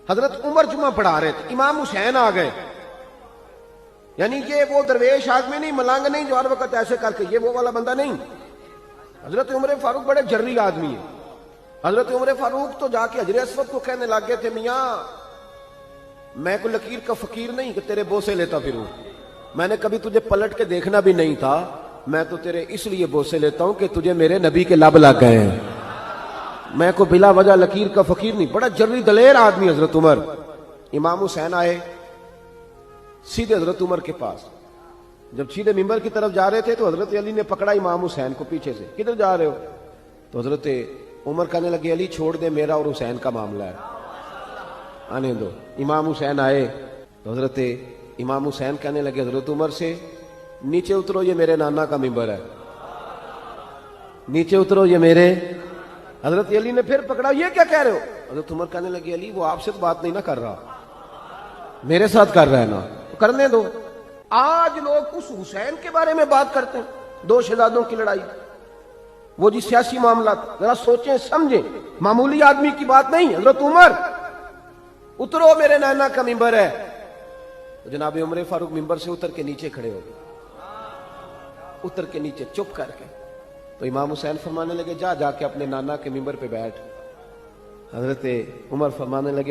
حضرت عمر جمعہ پڑھا رہے تھے، امام حسین آ گئے. یعنی کہ وہ درویش آدمی نہیں، ملنگ نہیں جو ہر وقت ایسے کر کے، یہ وہ والا بندہ نہیں. حضرت عمر فاروق بڑے جرری آدمی ہیں. حضرت عمر فاروق تو جا کے حجر اسود کو کہنے لگ گئے تھے، میاں میں کوئی لکیر کا فقیر نہیں کہ تیرے بوسے لیتا پھروں، میں نے کبھی تجھے پلٹ کے دیکھنا بھی نہیں تھا، میں تو تیرے اس لیے بوسے لیتا ہوں کہ تجھے میرے نبی کے لب لگ گئے ہیں، میں کو بلا وجہ لکیر کا فقیر نہیں. بڑا جرری دلیر آدمی حضرت عمر. امام حسین آئے سیدھے حضرت عمر کے پاس. جب سیدھے ممبر کی طرف جا رہے تھے تو حضرت علی نے پکڑا امام حسین کو پیچھے سے، کدھر جا رہے ہو؟ تو حضرت عمر کہنے لگے، علی چھوڑ دے، میرا اور حسین کا معاملہ ہے، آنے دو. امام حسین آئے تو حضرت امام حسین کہنے لگے حضرت عمر سے، نیچے اترو، یہ میرے نانا کا ممبر ہے، نیچے اترو، یہ میرے. حضرت علی نے پھر پکڑا، یہ کیا کہہ رہے ہو؟ حضرت عمر کہنے لگے، علی وہ آپ سے تو بات نہیں نہ کر رہا، میرے ساتھ کر رہا ہے نا، کرنے دو. آج لوگ اس حسین کے بارے میں بات کرتے ہیں، دو شہزادوں کی لڑائی، وہ جی سیاسی معاملات. ذرا سوچیں سمجھیں، معمولی آدمی کی بات نہیں. حضرت عمر اترو، میرے نانا کا ممبر ہے. تو جناب عمر فاروق ممبر سے اتر کے نیچے کھڑے ہو گئے، اتر کے نیچے چپ کر کے. تو امام حسین فرمانے لگے، جا کے اپنے نانا کے ممبر پہ بیٹھ. حضرت عمر فرمانے لگے،